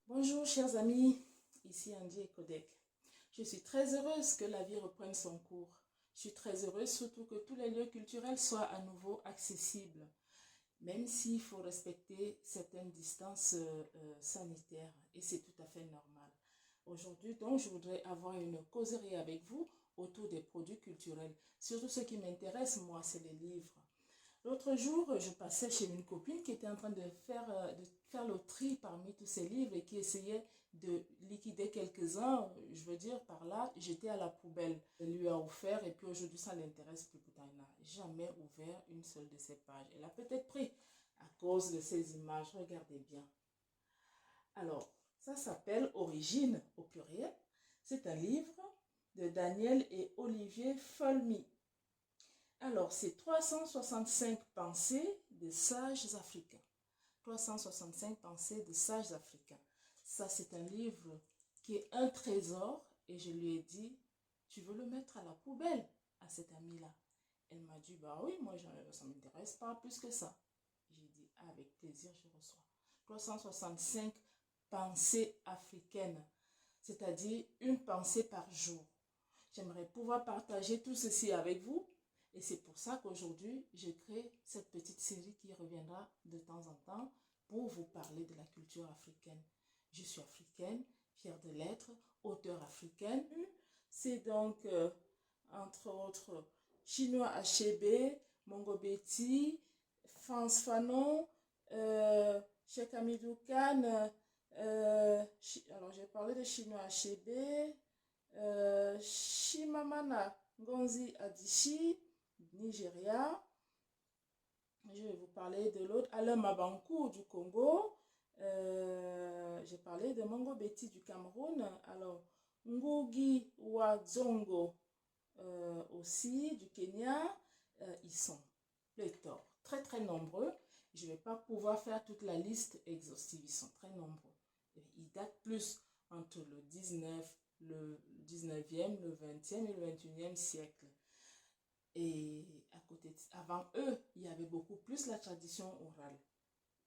Bonjour chers amis, ici Andy et Codec. Je suis très heureuse que la vie reprenne son cours. Je suis très heureuse surtout que tous les lieux culturels soient à nouveau accessibles, même s'il faut respecter certaines distances sanitaires et c'est tout à fait normal. Aujourd'hui donc je voudrais avoir une causerie avec vous autour des produits culturels. Surtout ce qui m'intéresse moi c'est les livres. L'autre jour, je passais chez une copine qui était en train de faire le tri parmi tous ses livres et qui essayait de liquider quelques-uns. Je veux dire, par là, j'étais à la poubelle. Elle lui a offert et puis aujourd'hui, ça ne l'intéresse plus. Pourtant, elle n'a jamais ouvert une seule de ses pages. Elle a peut-être pris à cause de ces images. Regardez bien. Alors, ça s'appelle Origine au pluriel. C'est un livre de Daniel et Olivier Folmy. Alors, c'est 365 pensées de sages africains. 365 pensées de sages africains. Ça, c'est un livre qui est un trésor et je lui ai dit, tu veux le mettre à la poubelle à cette amie-là? Elle m'a dit, bah oui, moi, ça ne m'intéresse pas plus que ça. J'ai dit, avec plaisir, je reçois. 365 pensées africaines, c'est-à-dire une pensée par jour. J'aimerais pouvoir partager tout ceci avec vous. Et c'est pour ça qu'aujourd'hui, je crée cette petite série qui reviendra de temps en temps pour vous parler de la culture africaine. Je suis africaine, fière de l'être, auteure africaine. C'est donc, entre autres, Chinua Achebe, Mongo Betty, France Fanon, Cheikh Hamidou Kane. Alors, j'ai parlé de Chinua Achebe, Chimamanda Ngozi Adichie, Nigeria. Je vais vous parler de l'autre, Alain Mabankou du Congo. J'ai parlé de Mongo Betty du Cameroun. Alors, Ngugi wa Zongo aussi du Kenya. Ils sont pléthores, très très nombreux. Je ne vais pas pouvoir faire toute la liste exhaustive, ils sont très nombreux. Ils datent plus entre le 19e, le 20e et le 21e siècle. Et avant eux, il y avait beaucoup plus la tradition orale.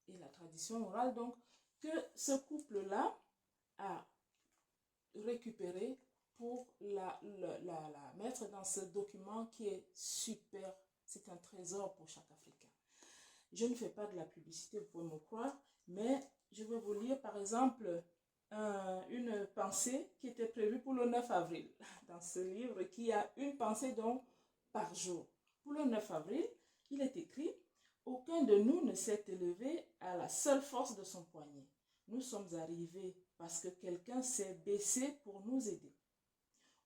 Et la tradition orale, donc, que ce couple-là a récupéré pour la mettre dans ce document qui est super. C'est un trésor pour chaque Africain. Je ne fais pas de la publicité, vous pouvez me croire, mais je vais vous lire par exemple une pensée qui était prévue pour le 9 avril dans ce livre qui a une pensée donc par jour. Pour le 9 avril, il est écrit « Aucun de nous ne s'est élevé à la seule force de son poignet. Nous sommes arrivés parce que quelqu'un s'est baissé pour nous aider.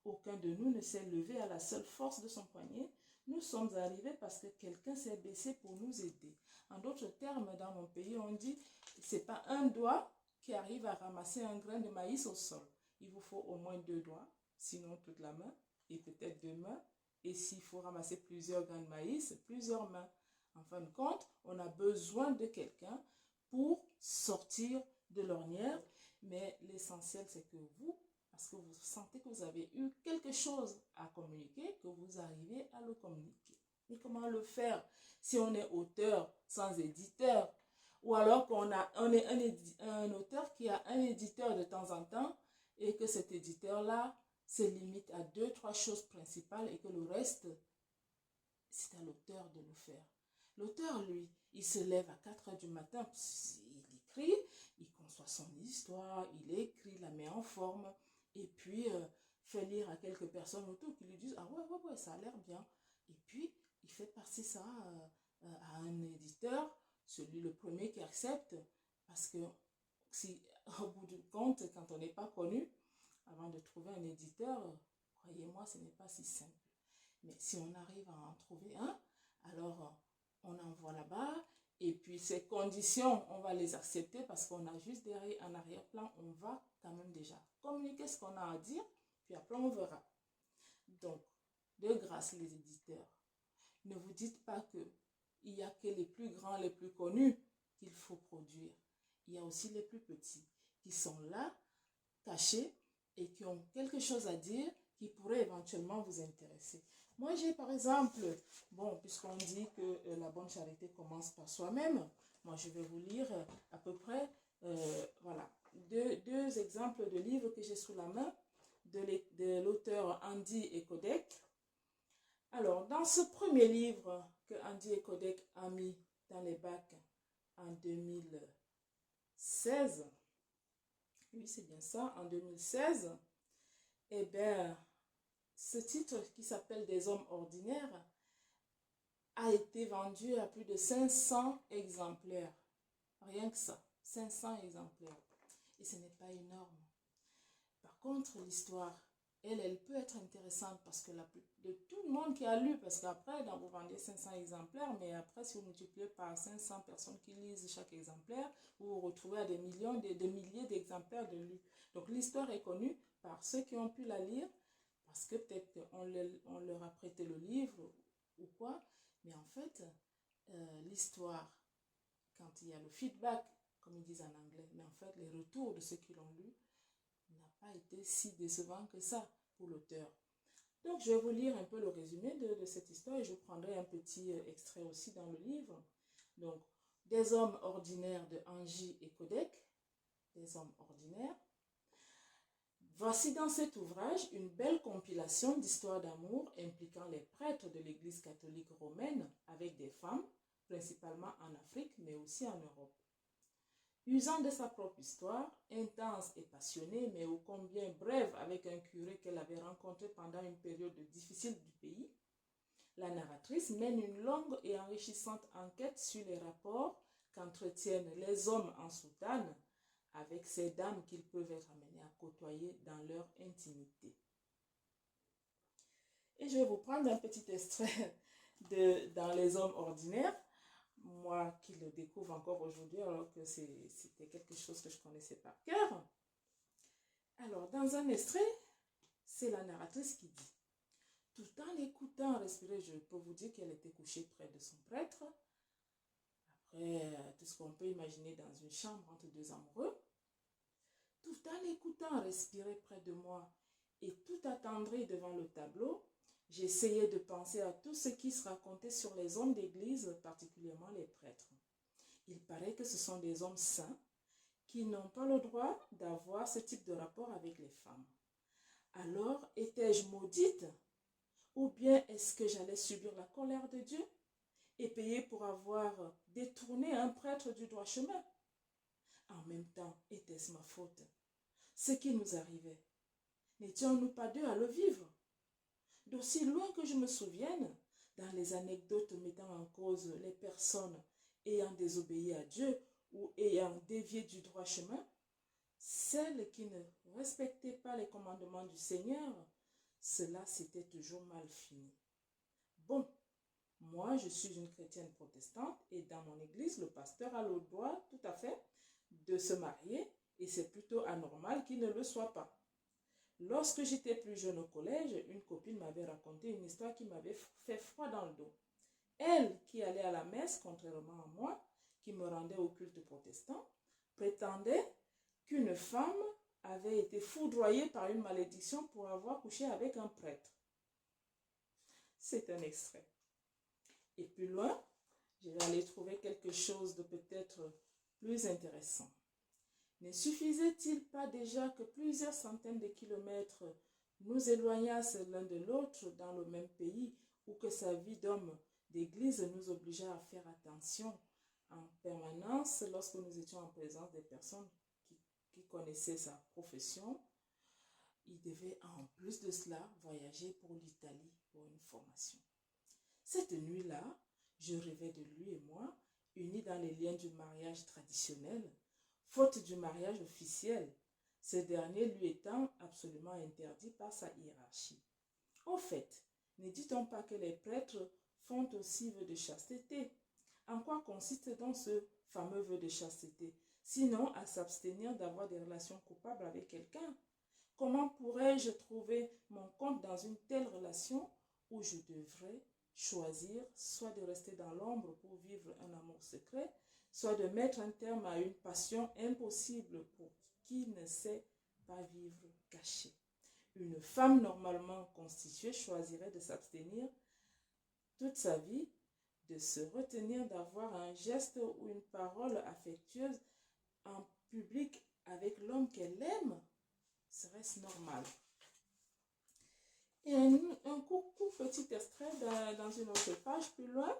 Aucun de nous ne s'est levé à la seule force de son poignet. Nous sommes arrivés parce que quelqu'un s'est baissé pour nous aider. » En d'autres termes, dans mon pays, on dit « c'est pas un doigt qui arrive à ramasser un grain de maïs au sol. Il vous faut au moins 2 doigts, sinon toute la main, et peut-être 2 mains. Et s'il faut ramasser plusieurs grains de maïs, plusieurs mains. En fin de compte, on a besoin de quelqu'un pour sortir de l'ornière. Mais l'essentiel, c'est que vous, parce que vous sentez que vous avez eu quelque chose à communiquer, que vous arrivez à le communiquer. Mais comment le faire si on est auteur sans éditeur? Ou alors qu'on est un auteur qui a un éditeur de temps en temps et que cet éditeur-là se limite à 2-3 choses principales et que le reste, c'est à l'auteur de le faire. L'auteur, lui, il se lève à 4 heures du matin, il écrit, il conçoit son histoire, il écrit, la met en forme, et puis fait lire à quelques personnes autour qui lui disent « Ah ouais, ça a l'air bien. » Et puis, il fait passer ça à un éditeur, le premier qui accepte, parce que si, au bout du compte, quand on n'est pas connu, avant de trouver un éditeur, croyez-moi, ce n'est pas si simple. Mais si on arrive à en trouver un, alors on envoie là-bas et puis ces conditions, on va les accepter parce qu'on a juste derrière un arrière-plan, on va quand même déjà communiquer ce qu'on a à dire, puis après on verra. Donc, de grâce les éditeurs, ne vous dites pas qu'il n'y a que les plus grands, les plus connus qu'il faut produire. Il y a aussi les plus petits qui sont là, cachés et qui ont quelque chose à dire qui pourrait éventuellement vous intéresser. Moi, j'ai par exemple, bon, puisqu'on dit que la bonne charité commence par soi-même, moi, je vais vous lire à peu près, voilà, deux exemples de livres que j'ai sous la main de l'auteur Andy et Kodek. Alors, dans ce premier livre que Andy et Kodek a mis dans les bacs en 2016, oui, c'est bien ça, en 2016, eh bien, ce titre qui s'appelle Des hommes ordinaires a été vendu à plus de 500 exemplaires. Rien que ça, 500 exemplaires. Et ce n'est pas énorme. Par contre, l'histoire, elle peut être intéressante parce que de tout le monde qui a lu, parce qu'après, vous vendez 500 exemplaires, mais après, si vous multipliez par 500 personnes qui lisent chaque exemplaire, vous vous retrouvez à des millions, des milliers d'exemplaires de lus. Donc, l'histoire est connue par ceux qui ont pu la lire, parce que peut-être on leur a prêté le livre ou quoi. Mais en fait, l'histoire, quand il y a le feedback, comme ils disent en anglais, mais en fait, les retours de ceux qui l'ont lu, n'a pas été si décevant que ça pour l'auteur. Donc, je vais vous lire un peu le résumé de cette histoire et je prendrai un petit extrait aussi dans le livre. Donc, Des hommes ordinaires de Andy et Kodek, des hommes ordinaires. Voici dans cet ouvrage une belle compilation d'histoires d'amour impliquant les prêtres de l'Église catholique romaine avec des femmes, principalement en Afrique, mais aussi en Europe. Usant de sa propre histoire, intense et passionnée, mais ô combien brève avec un curé qu'elle avait rencontré pendant une période difficile du pays, la narratrice mène une longue et enrichissante enquête sur les rapports qu'entretiennent les hommes en soutane avec ces dames qu'ils peuvent être amenés à côtoyer dans leur intimité. Et je vais vous prendre un petit extrait dans Les hommes ordinaires, moi qui le découvre encore aujourd'hui alors que c'était quelque chose que je connaissais par cœur. Alors, dans un extrait, c'est la narratrice qui dit: tout en l'écoutant respirer, je peux vous dire qu'elle était couchée près de son prêtre, après tout ce qu'on peut imaginer dans une chambre entre deux amoureux. Tout en l'écoutant respirer près de moi et tout attendri devant le tableau, j'essayais de penser à tout ce qui se racontait sur les hommes d'église, particulièrement les prêtres. Il paraît que ce sont des hommes saints qui n'ont pas le droit d'avoir ce type de rapport avec les femmes. Alors, étais-je maudite? Ou bien est-ce que j'allais subir la colère de Dieu et payer pour avoir détourné un prêtre du droit chemin? En même temps, était-ce ma faute? Ce qui nous arrivait, n'étions-nous pas deux à le vivre? D'aussi loin que je me souvienne, dans les anecdotes mettant en cause les personnes ayant désobéi à Dieu ou ayant dévié du droit chemin, celles qui ne respectaient pas les commandements du Seigneur, cela s'était toujours mal fini. Bon, moi je suis une chrétienne protestante et dans mon église, le pasteur a le droit tout à fait de se marier et c'est plutôt anormal qu'il ne le soit pas. Lorsque j'étais plus jeune au collège, une copine m'avait raconté une histoire qui m'avait fait froid dans le dos. Elle, qui allait à la messe, contrairement à moi, qui me rendait au culte protestant, prétendait qu'une femme avait été foudroyée par une malédiction pour avoir couché avec un prêtre. C'est un extrait. Et plus loin, je vais aller trouver quelque chose de peut-être plus intéressant. Ne suffisait-il pas déjà que plusieurs centaines de kilomètres nous éloignassent l'un de l'autre dans le même pays ou que sa vie d'homme d'église nous obligeât à faire attention en permanence lorsque nous étions en présence des personnes qui connaissaient sa profession? Il devait en plus de cela voyager pour l'Italie pour une formation. Cette nuit-là, je rêvais de lui et moi, unis dans les liens du mariage traditionnel, faute du mariage officiel, ce dernier lui étant absolument interdit par sa hiérarchie. Au fait, ne dit-on pas que les prêtres font aussi vœu de chasteté? En quoi consiste donc ce fameux vœu de chasteté, sinon à s'abstenir d'avoir des relations coupables avec quelqu'un? Comment pourrais-je trouver mon compte dans une telle relation où je devrais choisir soit de rester dans l'ombre pour vivre un amour secret, soit de mettre un terme à une passion impossible pour qui ne sait pas vivre caché? Une femme normalement constituée choisirait de s'abstenir toute sa vie, de se retenir d'avoir un geste ou une parole affectueuse en public avec l'homme qu'elle aime, serait-ce normal? Et un coucou petit extrait dans une autre page plus loin.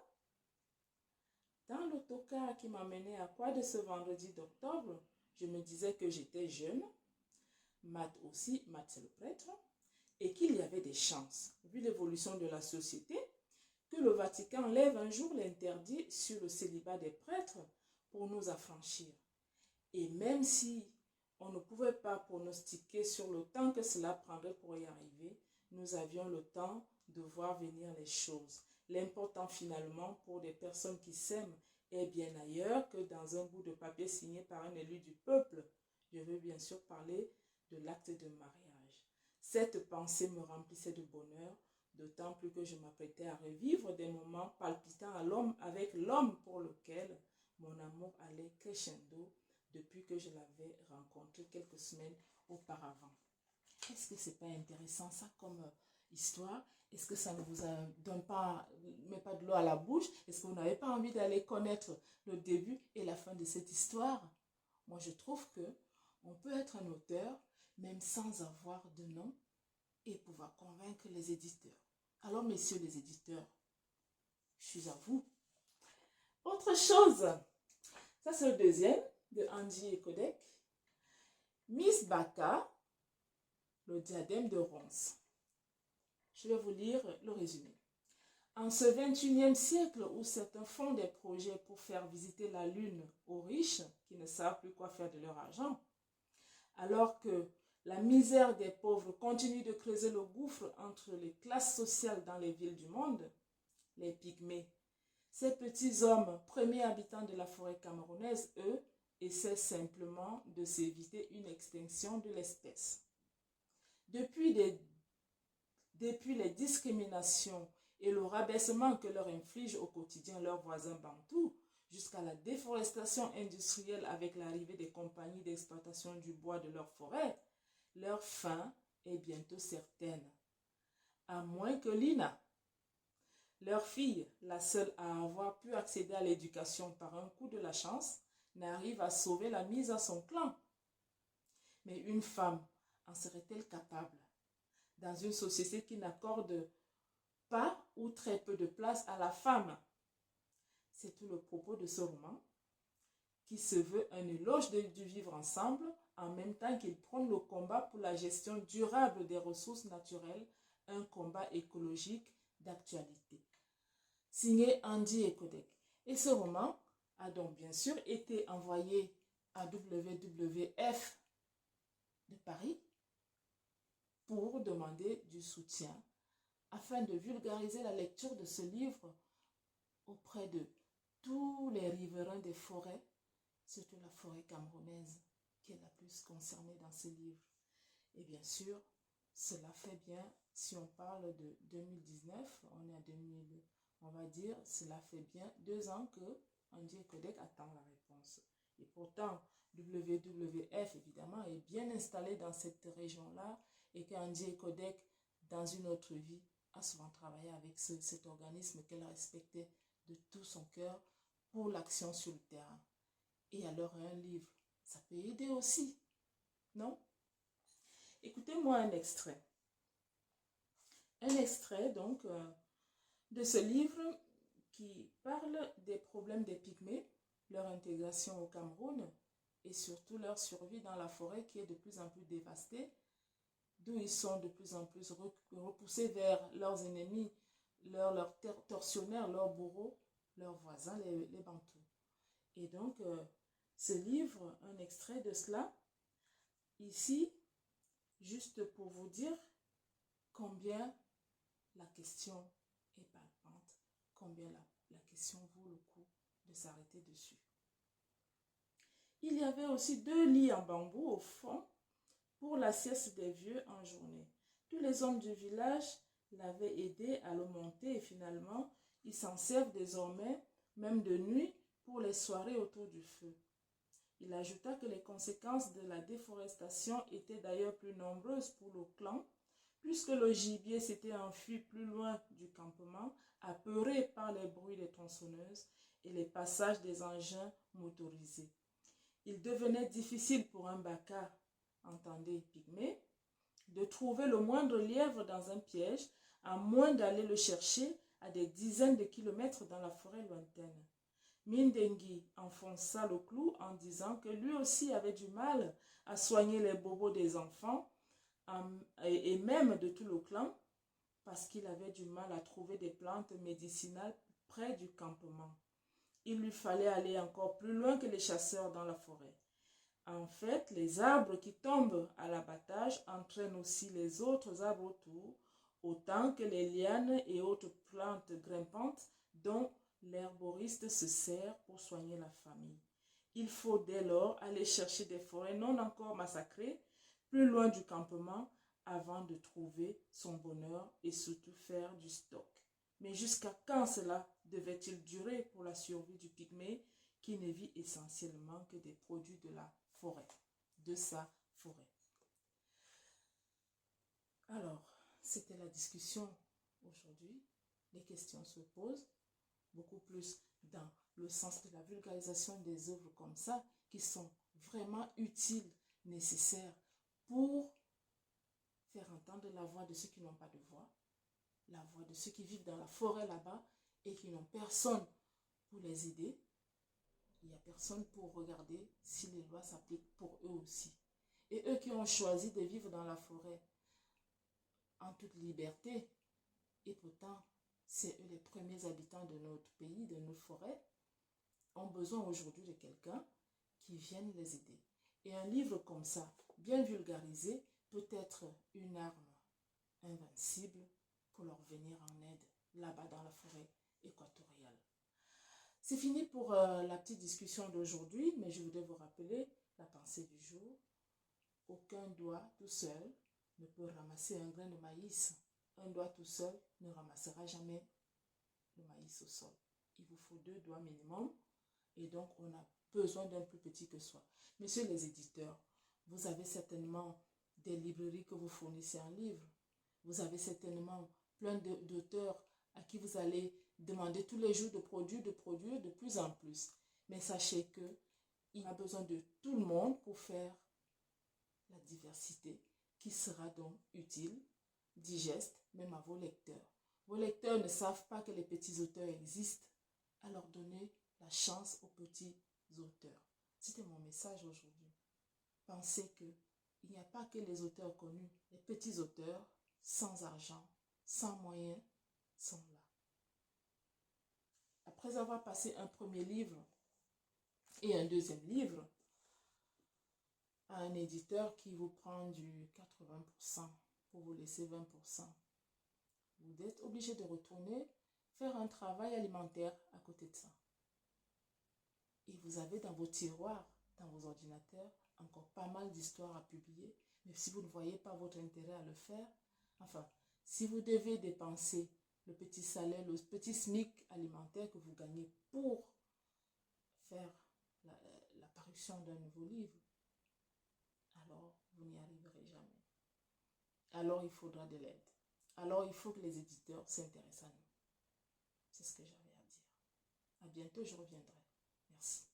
Dans l'autocar qui m'a mené à quoi de ce vendredi d'octobre, je me disais que j'étais jeune, Matt aussi, Matt c'est le prêtre, et qu'il y avait des chances, vu l'évolution de la société, que le Vatican lève un jour l'interdit sur le célibat des prêtres pour nous affranchir. Et même si on ne pouvait pas pronostiquer sur le temps que cela prendrait pour y arriver, nous avions le temps de voir venir les choses. L'important finalement pour des personnes qui s'aiment est bien ailleurs que dans un bout de papier signé par un élu du peuple. Je veux bien sûr parler de l'acte de mariage. Cette pensée me remplissait de bonheur, d'autant plus que je m'apprêtais à revivre des moments palpitants avec l'homme pour lequel mon amour allait crescendo depuis que je l'avais rencontré quelques semaines auparavant. Est-ce que c'est pas intéressant ça comme histoire? Est-ce que ça ne vous donne pas, met pas de l'eau à la bouche? Est-ce que vous n'avez pas envie d'aller connaître le début et la fin de cette histoire? Moi, je trouve que on peut être un auteur même sans avoir de nom et pouvoir convaincre les éditeurs. Alors, messieurs les éditeurs, je suis à vous. Autre chose, ça c'est le deuxième de Andy et Kodek. Miss Baka, le diadème de Ronce. Je vais vous lire le résumé. En ce 21e siècle où certains font des projets pour faire visiter la Lune aux riches qui ne savent plus quoi faire de leur argent, alors que la misère des pauvres continue de creuser le gouffre entre les classes sociales dans les villes du monde, les pygmées, ces petits hommes, premiers habitants de la forêt camerounaise, eux, essaient simplement de s'éviter une extinction de l'espèce. Depuis les discriminations et le rabaissement que leur infligent au quotidien leurs voisins bantous, jusqu'à la déforestation industrielle avec l'arrivée des compagnies d'exploitation du bois de leurs forêts, leur fin est bientôt certaine. À moins que Lina, leur fille, la seule à avoir pu accéder à l'éducation par un coup de la chance, n'arrive à sauver la mise à son clan. Mais une femme en serait-elle capable? Dans une société qui n'accorde pas ou très peu de place à la femme. C'est tout le propos de ce roman, qui se veut un éloge du vivre ensemble, en même temps qu'il prône le combat pour la gestion durable des ressources naturelles, un combat écologique d'actualité. Signé Andy et Kodek. Et ce roman a donc bien sûr été envoyé à WWF de Paris pour demander du soutien afin de vulgariser la lecture de ce livre auprès de tous les riverains des forêts, surtout la forêt camerounaise qui est la plus concernée dans ce livre. Et bien sûr, cela fait bien, si on parle de 2019, on est à 2000, on va dire, cela fait bien 2 ans que Andy et Kodek attend la réponse. Et pourtant, WWF, évidemment, est bien installé dans cette région-là et qu'Andy et Kodek, dans une autre vie, a souvent travaillé avec cet organisme qu'elle respectait de tout son cœur pour l'action sur le terrain. Et alors un livre, ça peut aider aussi, non? Écoutez-moi un extrait. Un extrait donc de ce livre qui parle des problèmes des pygmées, leur intégration au Cameroun et surtout leur survie dans la forêt qui est de plus en plus dévastée, d'où ils sont de plus en plus repoussés vers leurs ennemis, leurs tortionnaires, leurs bourreaux, leurs voisins, les Bantous. Et donc, ce livre, un extrait de cela, ici, juste pour vous dire combien la question est palpante, combien la question vaut le coup de s'arrêter dessus. Il y avait aussi 2 lits en bambou au fond pour la sieste des vieux en journée. Tous les hommes du village l'avaient aidé à le monter et finalement, ils s'en servent désormais, même de nuit, pour les soirées autour du feu. Il ajouta que les conséquences de la déforestation étaient d'ailleurs plus nombreuses pour le clan, puisque le gibier s'était enfui plus loin du campement, apeuré par les bruits des tronçonneuses et les passages des engins motorisés. il devenait difficile pour un baka, entendez, pygmée, de trouver le moindre lièvre dans un piège, à moins d'aller le chercher à des dizaines de kilomètres dans la forêt lointaine. Mindengi enfonça le clou en disant que lui aussi avait du mal à soigner les bobos des enfants et même de tout le clan, parce qu'il avait du mal à trouver des plantes médicinales près du campement. Il lui fallait aller encore plus loin que les chasseurs dans la forêt. En fait, les arbres qui tombent à l'abattage entraînent aussi les autres arbres autour, autant que les lianes et autres plantes grimpantes dont l'herboriste se sert pour soigner la famille. Il faut dès lors aller chercher des forêts non encore massacrées, plus loin du campement, avant de trouver son bonheur et surtout faire du stock. Mais jusqu'à quand cela devait-il durer pour la survie du pygmée qui ne vit essentiellement que des produits de la forêt, de sa forêt? Alors, c'était la discussion aujourd'hui. Les questions se posent beaucoup plus dans le sens de la vulgarisation des œuvres comme ça, qui sont vraiment utiles, nécessaires pour faire entendre la voix de ceux qui n'ont pas de voix, la voix de ceux qui vivent dans la forêt là-bas et qui n'ont personne pour les aider. Il n'y a personne pour regarder si les lois s'appliquent pour eux aussi. Et eux qui ont choisi de vivre dans la forêt en toute liberté, et pourtant c'est eux les premiers habitants de notre pays, de nos forêts, ont besoin aujourd'hui de quelqu'un qui vienne les aider. Et un livre comme ça, bien vulgarisé, peut être une arme invincible pour leur venir en aide là-bas dans la forêt équatoriale. C'est fini pour la petite discussion d'aujourd'hui, mais je voudrais vous rappeler la pensée du jour. Aucun doigt tout seul ne peut ramasser un grain de maïs. Un doigt tout seul ne ramassera jamais le maïs au sol. Il vous faut 2 doigts minimum et donc on a besoin d'un plus petit que soi. Messieurs les éditeurs, vous avez certainement des librairies que vous fournissez en livres. Vous avez certainement plein d'auteurs à qui vous allez demander tous les jours de produire de plus en plus. Mais sachez qu'il y a besoin de tout le monde pour faire la diversité qui sera donc utile, digeste, même à vos lecteurs. Vos lecteurs ne savent pas que les petits auteurs existent. Alors donnez la chance aux petits auteurs. C'était mon message aujourd'hui. Pensez qu'il n'y a pas que les auteurs connus. Les petits auteurs, sans argent, sans moyens, sont là. Après avoir passé un premier livre et un deuxième livre, à un éditeur qui vous prend du 80% pour vous laisser 20%, vous êtes obligé de retourner faire un travail alimentaire à côté de ça. Et vous avez dans vos tiroirs, dans vos ordinateurs, encore pas mal d'histoires à publier. Mais si vous ne voyez pas votre intérêt à le faire, enfin, si vous devez dépenser le petit salaire, le petit SMIC alimentaire que vous gagnez pour faire la parution d'un nouveau livre, alors vous n'y arriverez jamais. Alors il faudra de l'aide. Alors il faut que les éditeurs s'intéressent à nous. C'est ce que j'avais à dire. À bientôt, je reviendrai. Merci.